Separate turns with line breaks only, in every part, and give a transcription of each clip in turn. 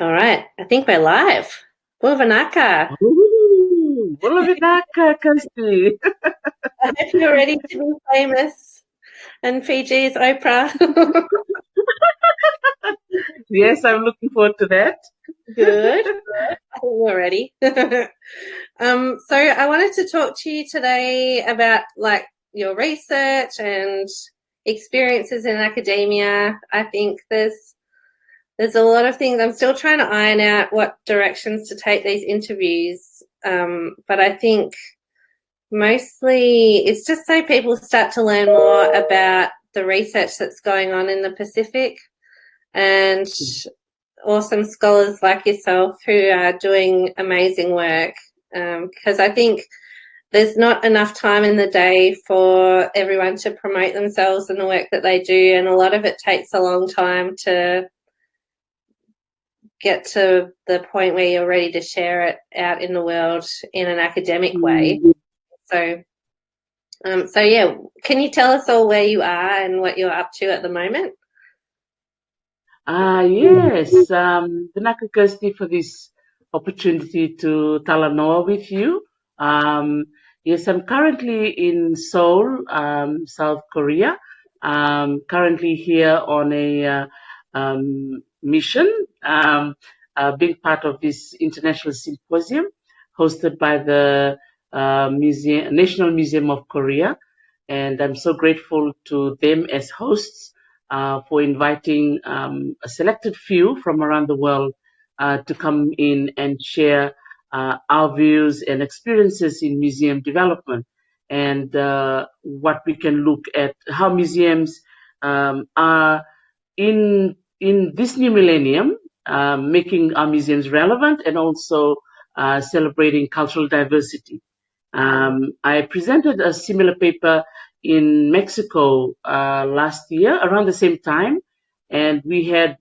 All right, I think we're live. Buvanaka.
Ooh, Bulavinaka, Kirstie.
I hope you're ready to be famous and Fiji's Oprah.
Yes, I'm looking forward to that.
Good. I think we're ready. So I wanted to talk to you today about like your research and experiences in academia. I think there's a lot of things. I'm still trying to iron out what directions to take these interviews. But I think mostly it's just so people start to learn more about the research that's going on in the Pacific and awesome scholars like yourself who are doing amazing work. Because I think there's not enough time in the day for everyone to promote themselves and the work that they do, and a lot of it takes a long time to get to the point where you're ready to share it out in the world in an academic way. So yeah, can you tell us all where you are and what you're up to at the moment?
Yes, Vinaka Kirstie for this opportunity to Talanoa with you. Yes, I'm currently in Seoul, South Korea. Currently here on a mission, being part of this international symposium hosted by the National Museum of Korea. And I'm so grateful to them as hosts for inviting a selected few from around the world to come in and share our views and experiences in museum development and what we can look at how museums are in this new millennium making our museums relevant and also celebrating cultural diversity. I presented a similar paper in Mexico last year around the same time, and we had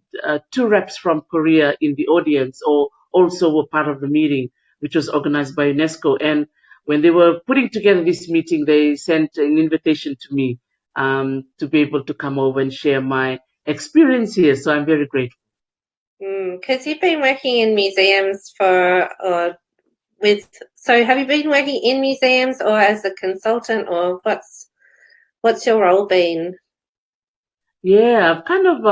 two reps from Korea in the audience, or also were part of the meeting, which was organized by UNESCO. And when they were putting together this meeting, they sent an invitation to me to be able to come over and share my experience here. So I'm very grateful.
Because you've been working in museums so have you been working in museums or as a consultant, or what's your role been?
Yeah, I've kind of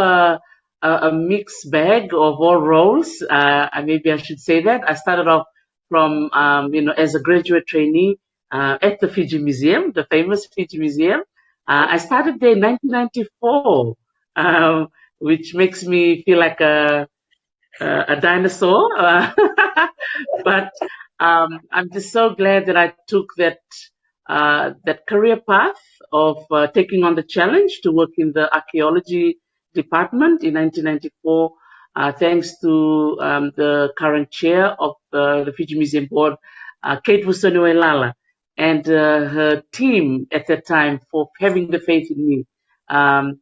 a mixed bag of all roles. Maybe I should say that. I started off from, as a graduate trainee at the Fiji Museum, the famous Fiji Museum. I started there in 1994, which makes me feel like a dinosaur. But I'm just so glad that I took that career path of taking on the challenge to work in the archaeology department in 1994, thanks to the current chair of the Fiji Museum Board, Kate Vusonuelala, and her team at that time for having the faith in me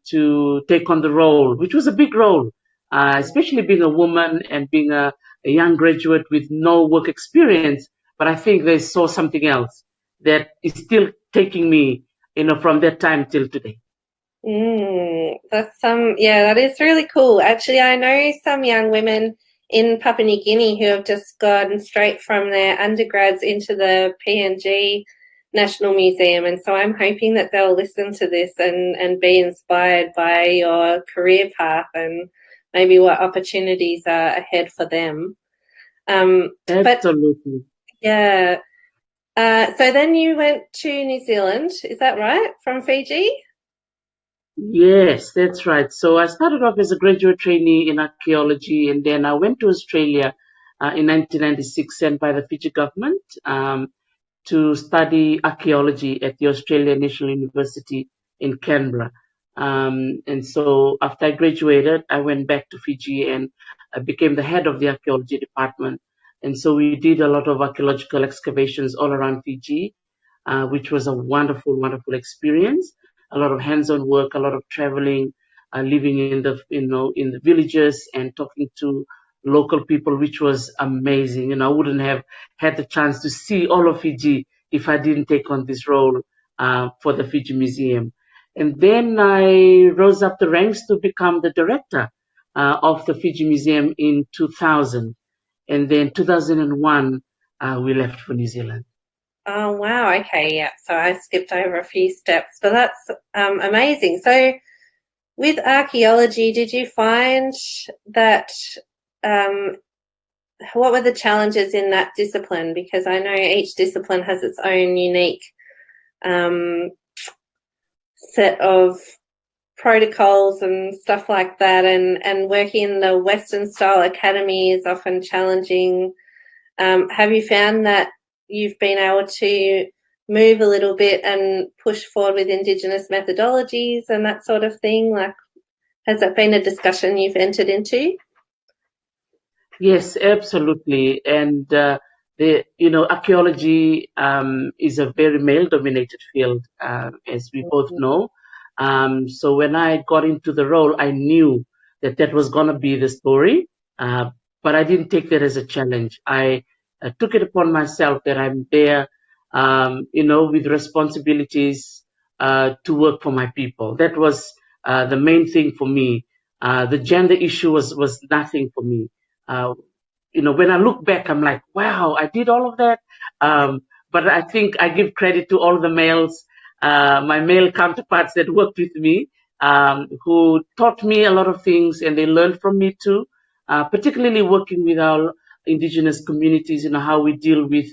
to take on the role, which was a big role, especially being a woman and being a young graduate with no work experience. But I think they saw something else that is still taking me, from that time till today.
That is really cool. Actually, I know some young women in Papua New Guinea who have just gone straight from their undergrads into the PNG National Museum, and so I'm hoping that they'll listen to this and be inspired by your career path and maybe what opportunities are ahead for them.
Absolutely.
Yeah. So then you went to New Zealand, is that right? From Fiji?
Yes, that's right. So I started off as a graduate trainee in archaeology, and then I went to Australia in 1996, sent by the Fiji government to study archaeology at the Australian National University in Canberra. And so after I graduated, I went back to Fiji and I became the head of the archaeology department. And so we did a lot of archaeological excavations all around Fiji, which was a wonderful, wonderful experience. A lot of hands-on work, a lot of traveling, living in the villages and talking to local people, which was amazing. I wouldn't have had the chance to see all of Fiji if I didn't take on this role for the Fiji Museum. And then I rose up the ranks to become the director of the Fiji Museum in 2000. And then 2001, we left for New Zealand.
Oh, wow. Okay, yeah. So I skipped over a few steps, but that's amazing. So with archaeology, did you find that what were the challenges in that discipline? Because I know each discipline has its own unique um, set of protocols and stuff like that, and working in the Western style academy is often challenging. Have you found that you've been able to move a little bit and push forward with Indigenous methodologies and that sort of thing? Like, has that been a discussion you've entered into?
Yes, absolutely. And archaeology is a very male-dominated field, as we both know. So when I got into the role, I knew that that was going to be the story, but I didn't take that as a challenge. I took it upon myself that I'm there, with responsibilities to work for my people. That was the main thing for me. The gender issue was nothing for me. Uh, when I look back, I'm like, wow, I did all of that. But I think I give credit to all the males, my male counterparts that worked with me, who taught me a lot of things, and they learned from me too. Particularly working with our indigenous communities, how we deal with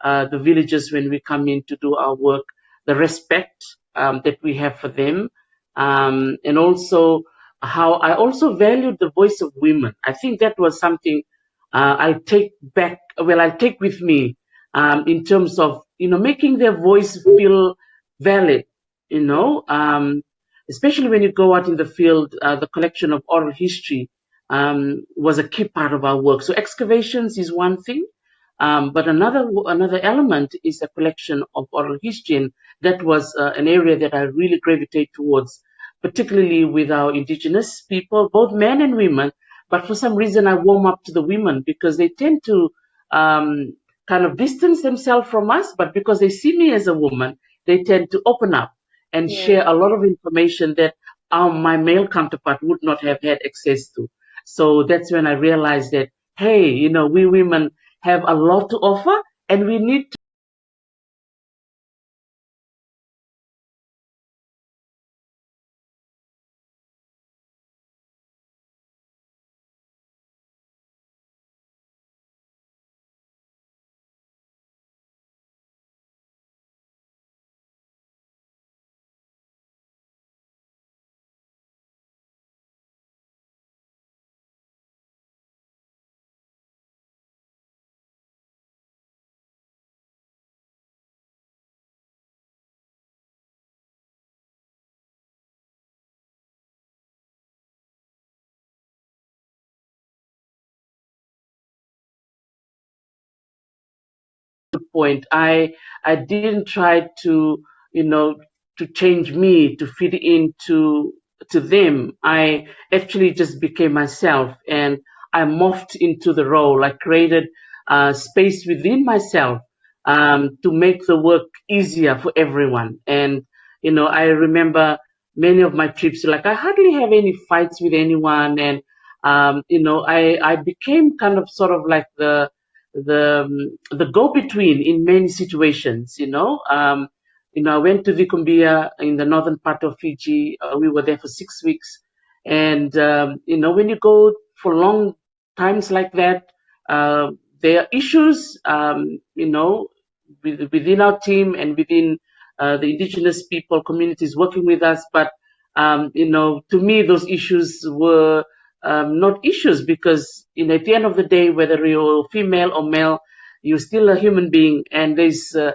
the villagers when we come in to do our work, the respect that we have for them, and also how I also valued the voice of women. I think that was something I'll take with me in terms of, making their voice feel valid, you know, um, especially when you go out in the field, the collection of oral history was a key part of our work. So excavations is one thing, but another element is a collection of oral history, and that was an area that I really gravitate towards, particularly with our indigenous people, both men and women. But for some reason, I warm up to the women because they tend to kind of distance themselves from us. But because they see me as a woman, they tend to open up and
Yeah.
share a lot of information that my male counterpart would not have had access to. So that's when I realized that, hey, we women have a lot to offer, and we need point. I didn't try to you know to change me to fit into to them. I actually just became myself, and I morphed into the role. I created space within myself to make the work easier for everyone. And I remember many of my trips. Like I hardly have any fights with anyone, and I became kind of sort of like the go-between in many situations. I went to Vicumbia in the northern part of Fiji. We were there for 6 weeks, and when you go for long times like that, uh, there are issues, within our team and within the indigenous people communities working with us. But to me, those issues were not issues because at the end of the day, whether you're female or male, you're still a human being, and there's a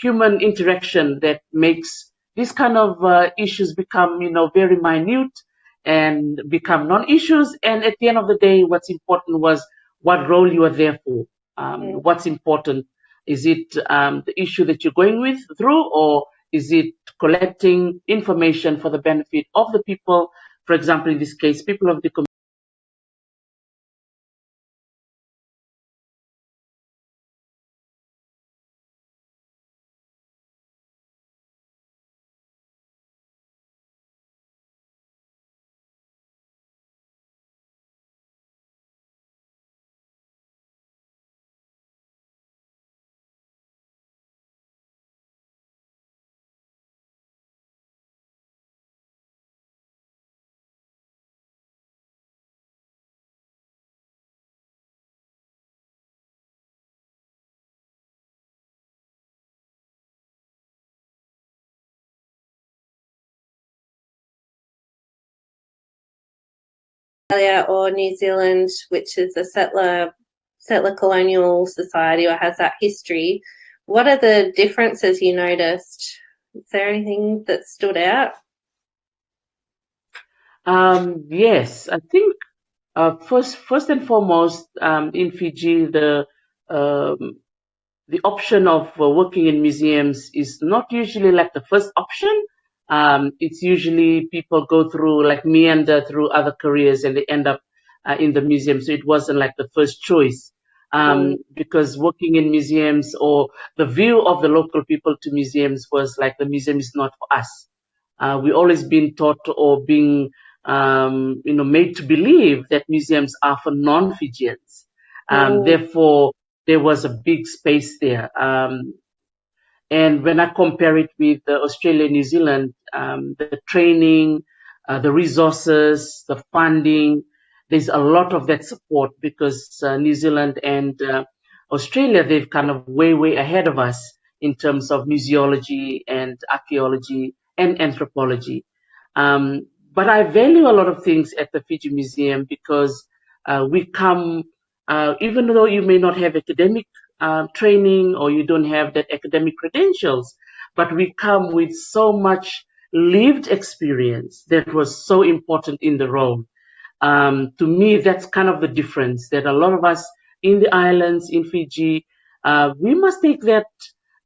human interaction that makes these kind of issues become very minute and become non-issues. And at the end of the day, what's important was what role you are there for. What's important, is it the issue that you're going with through, or is it collecting information for the benefit of the people? For example, in this case, people of the community.
Australia or New Zealand, which is a settler colonial society or has that history, what are the differences you noticed? Is there anything that stood out?
Yes, I think first and foremost, in Fiji, um, the option of working in museums is not usually like the first option. It's usually people go through like meander through other careers and they end up in the museum. So it wasn't like the first choice. Because working in museums or the view of the local people to museums was like the museum is not for us. We always been taught or being made to believe that museums are for non-Fijians. Therefore, there was a big space there. And when I compare it with Australia, New Zealand, the training, the resources, the funding, there's a lot of that support because New Zealand and Australia, they've kind of way ahead of us in terms of museology and archaeology and anthropology. But I value a lot of things at the Fiji Museum because we come, even though you may not have academic training or you don't have that academic credentials, but we come with so much lived experience that was so important in the role. To me, that's kind of the difference that a lot of us in the islands, in Fiji, we must take that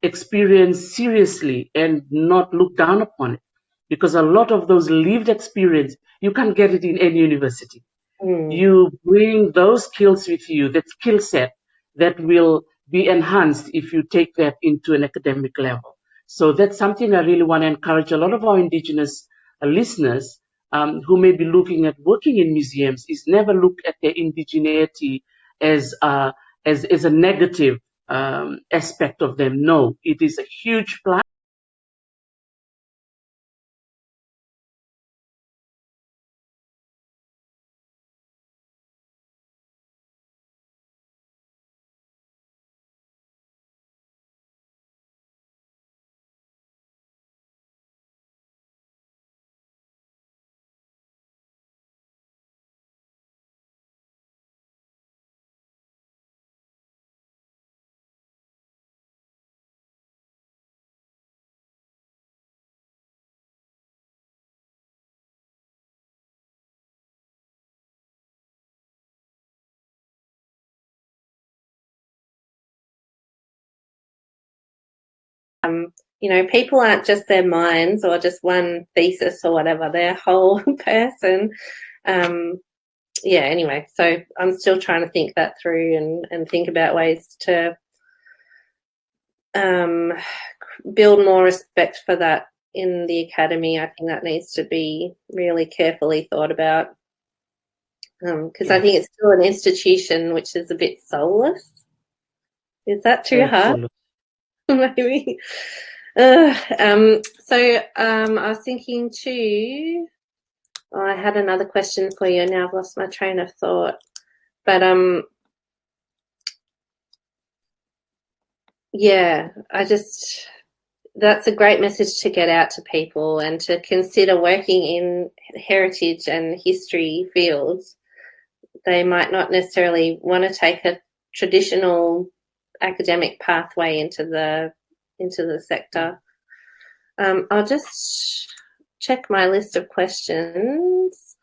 experience seriously and not look down upon it because a lot of those lived experience, you can't get it in any university. You bring those skills with you, that skill set that will be enhanced if you take that into an academic level. So that's something I really want to encourage a lot of our Indigenous listeners who may be looking at working in museums is never look at their indigeneity as a negative aspect of them. No, it is a huge plus.
People aren't just their minds or just one thesis or whatever, they're a whole person. Anyway, so I'm still trying to think that through and think about ways to build more respect for that in the academy. I think that needs to be really carefully thought about because I think it's still an institution which is a bit soulless. Is that too hard? Maybe. I was thinking too. Oh, I had another question for you. Now I've lost my train of thought. But that's a great message to get out to people and to consider working in heritage and history fields. They might not necessarily want to take a traditional academic pathway into the sector. I'll just check my list of questions.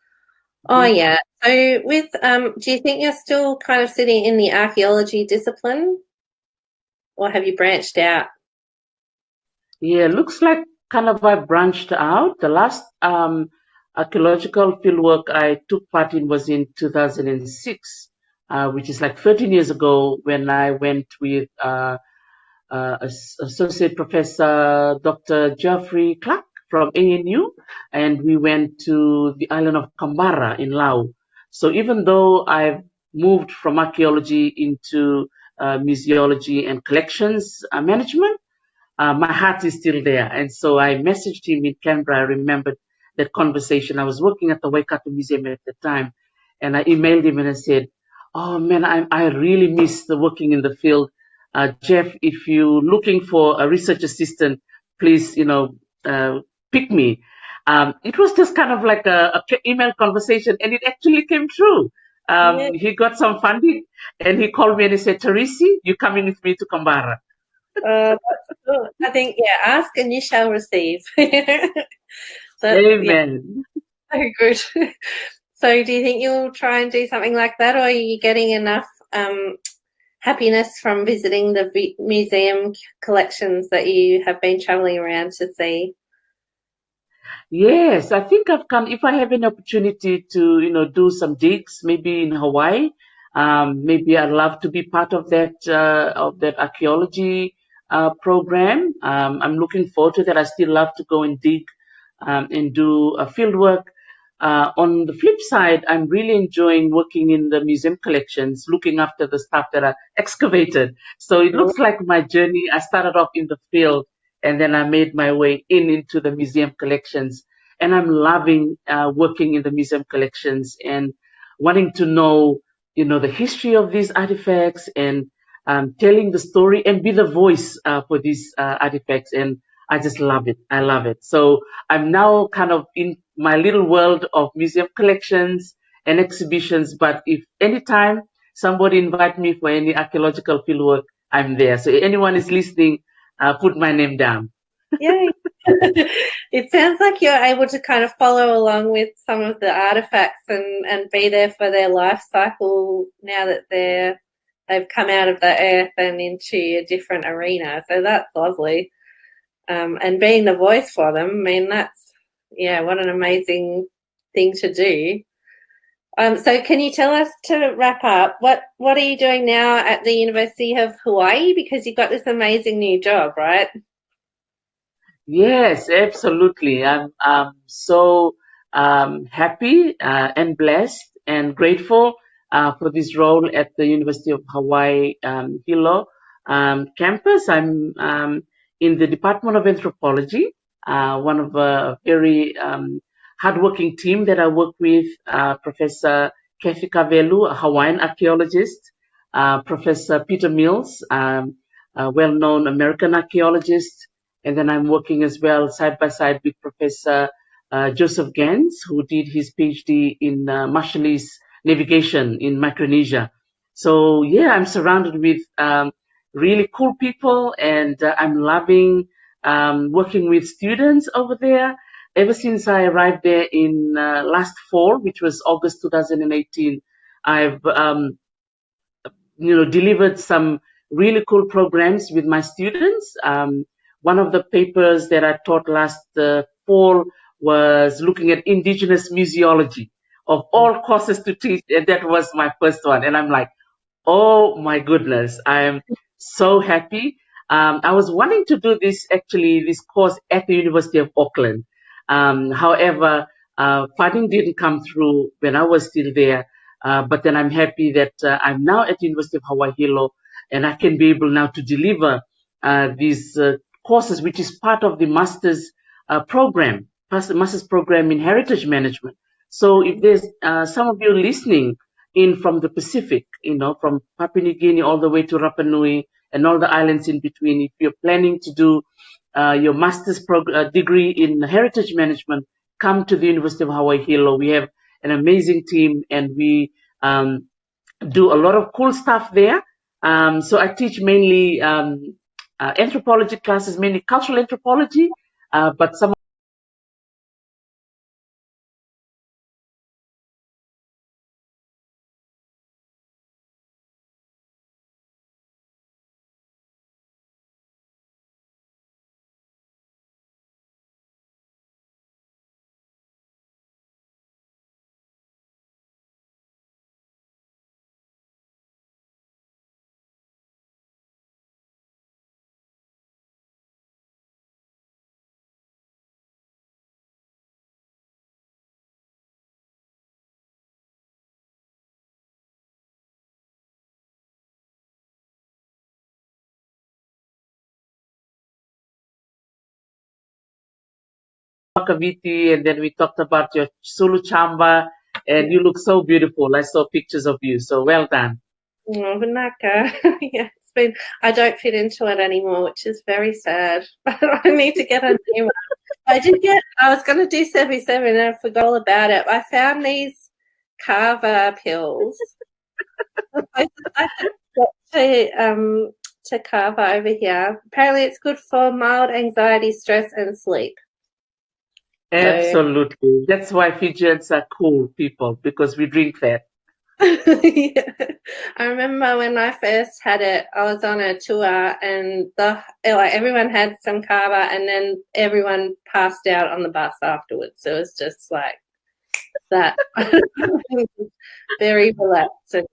Oh yeah. So with do you think you're still kind of sitting in the archaeology discipline, or have you branched out?
Yeah, looks like kind of I branched out. The last archaeological fieldwork I took part in was in 2006, which is like 13 years ago when I went with Associate Professor Dr. Geoffrey Clark from ANU, and we went to the island of Kambara in Laos. So even though I've moved from archaeology into museology and collections management, my heart is still there. And so I messaged him in Canberra. I remembered that conversation. I was working at the Waikato Museum at the time, and I emailed him and I said, "Oh man, I really miss the working in the field. Jeff, if you're looking for a research assistant, please, pick me." it was just kind of like a email conversation, and it actually came true.
Yeah.
He got some funding, and he called me and he said, "Teresi, you coming with me to Canberra?"
That's good. I think, yeah, ask and you shall receive. That's, yeah,
Amen.
so good. So do you think you'll try and do something like that, or are you getting enough happiness from visiting the museum collections that you have been traveling around to see?
Yes, I think I've come. If I have an opportunity to, do some digs, maybe in Hawaii, maybe I'd love to be part of that archaeology program. I'm looking forward to that. I still love to go and dig and do field work. On the flip side, I'm really enjoying working in the museum collections, looking after the stuff that are excavated. So it looks like my journey. I started off in the field, and then I made my way into the museum collections. And I'm loving working in the museum collections and wanting to know, the history of these artifacts and telling the story and be the voice for these artifacts. And I just love it. I love it. So I'm now kind of in my little world of museum collections and exhibitions. But if anytime somebody invite me for any archaeological fieldwork, I'm there. So anyone is listening, put my name down.
Yay. It sounds like you're able to kind of follow along with some of the artifacts and be there for their life cycle now that they've come out of the earth and into a different arena. So that's lovely. And being the voice for them, I mean, that's, yeah, what an amazing thing to do. So can you tell us, to wrap up, what are you doing now at the University of Hawaii? Because you've got this amazing new job, right?
Yes, absolutely. I'm so happy and blessed and grateful for this role at the University of Hawaii Hilo campus. I'm in the Department of Anthropology, one of a very hardworking team that I work with, Professor Kefi Kavelu, a Hawaiian archaeologist, Professor Peter Mills, a well-known American archaeologist, and then I'm working as well side by side with Professor Joseph Gans, who did his PhD in Marshallese navigation in Micronesia. So yeah, I'm surrounded with really cool people, and I'm loving working with students over there. Ever since I arrived there in last fall, which was August 2018, I've delivered some really cool programs with my students. One of the papers that I taught last fall was looking at indigenous museology of all courses to teach, and that was my first one. And I'm like, oh my goodness, I am so happy. I was wanting to do this course at the University of Auckland. However, funding didn't come through when I was still there. But then I'm happy that I'm now at the University of Hawaii Hilo, and I can be able now to deliver these courses, which is part of the master's master's program in heritage management. So if there's some of you listening in from the Pacific, from Papua New Guinea all the way to Rapa Nui and all the islands in between, if you're planning to do your master's degree in heritage management, come to the University of Hawaii Hilo. We have an amazing team, and we do a lot of cool stuff there. So I teach mainly anthropology classes, mainly cultural anthropology, but some Kaviti, and then we talked about your Sulu Chamba, and you look so beautiful. I saw pictures of you, so well done.
Oh, Vanaka. Yes, I don't fit into it anymore, which is very sad. I need to get a new one. I was going to do 77 and I forgot all about it. I found these Kava pills. I to Kava over here. Apparently it's good for mild anxiety, stress and sleep.
Absolutely. That's why Fijians are cool people, because we drink that.
Yeah. I remember when I first had it, I was on a tour and everyone had some Kava and then everyone passed out on the bus afterwards. So it was just like that. Very relaxed and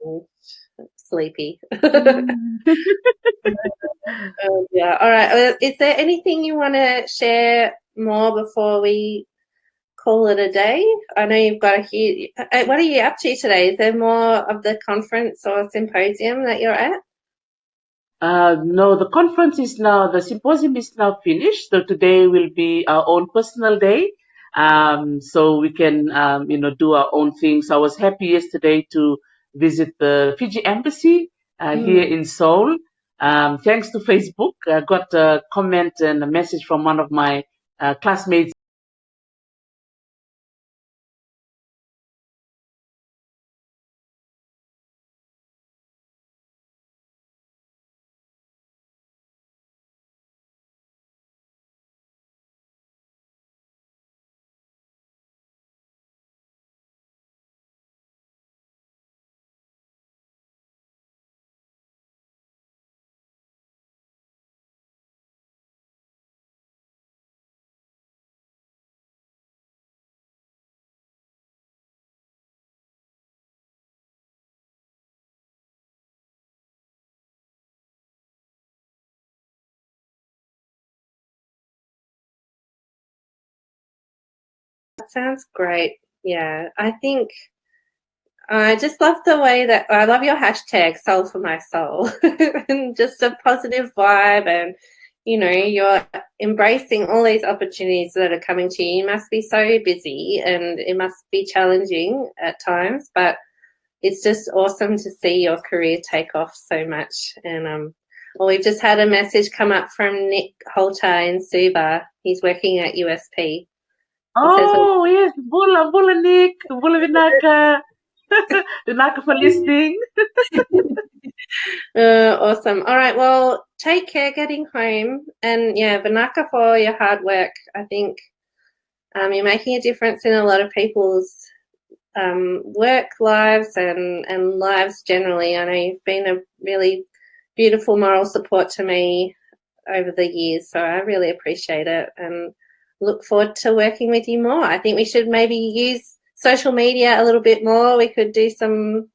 sleepy. Yeah. All right. Is there anything you want to share more before we call it a day? I know you've got a huge. What are you up to today? Is there more of the conference or symposium that you're at?
No, the symposium is now finished. So today will be our own personal day. So we can, do our own things. I was happy yesterday to visit the Fiji embassy here in Seoul. Thanks to Facebook, I got a comment and a message from one of my classmates.
That sounds great. Yeah, I think I just love the way that I love your hashtag soul for my soul and just a positive vibe and you're embracing all these opportunities that are coming to you. You must be so busy and it must be challenging at times, but it's just awesome to see your career take off so much. And we've just had a message come up from Nick Holter in Suva. He's working at USP.
Oh, yes, Bula Nick, Bula Vinaka. Vinaka for listening.
Awesome. All right. Well, take care getting home. And yeah, Vinaka for your hard work. I think you're making a difference in a lot of people's work lives and lives generally. I know you've been a really beautiful moral support to me over the years, so I really appreciate it and look forward to working with you more. I think we should maybe use social media a little bit more. We could do some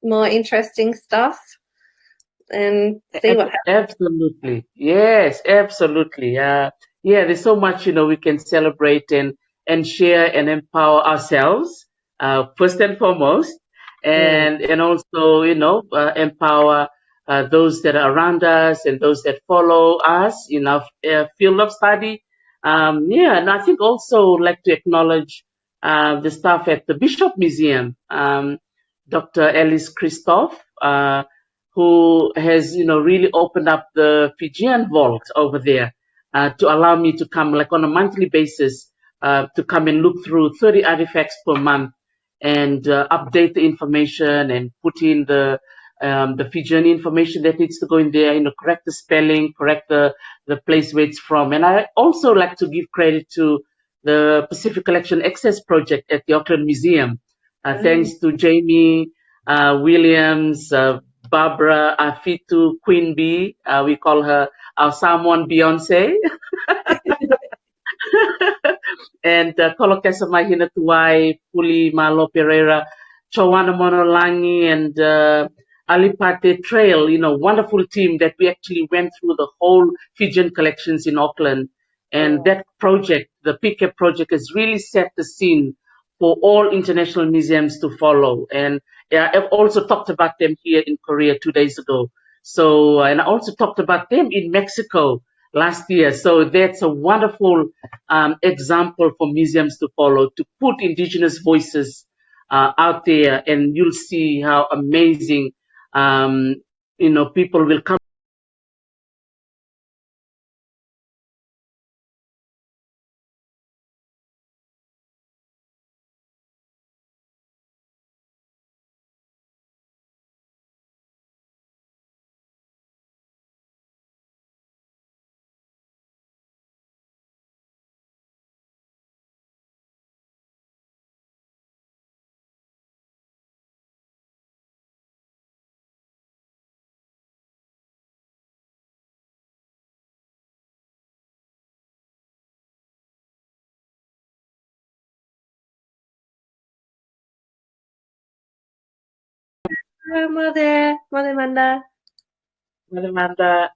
more interesting stuff and see what happens.
Absolutely. Yes, absolutely. There's so much, we can celebrate and share and empower ourselves, first and foremost, and also, empower those that are around us and those that follow us in our field of study. And I think also like to acknowledge the staff at the Bishop Museum, Dr. Alice Christoph, who has, really opened up the Fijian vault over there to allow me to come like on a monthly basis to come and look through 30 artifacts per month and update the information and put in the Fijian information that needs to go in there, correct the spelling, correct the place where it's from. And I also like to give credit to the Pacific Collection Access Project at the Auckland Museum. Thanks to Jamie Williams, Barbara Afitu Queen Bee. We call her our Samoan Beyonce. And Kolo Kesamai Hinatuai, Puli Malo Pereira, Chowana Monolangi, and Alipate Trail, wonderful team that we actually went through the whole Fijian collections in Auckland. And that project, the PCAP project, has really set the scene for all international museums to follow. And I've also talked about them here in Korea 2 days ago. So, and I also talked about them in Mexico last year. So that's a wonderful example for museums to follow, to put indigenous voices out there, and you'll see how amazing, people will come
Mother, Mother Manda.
Mother Manda.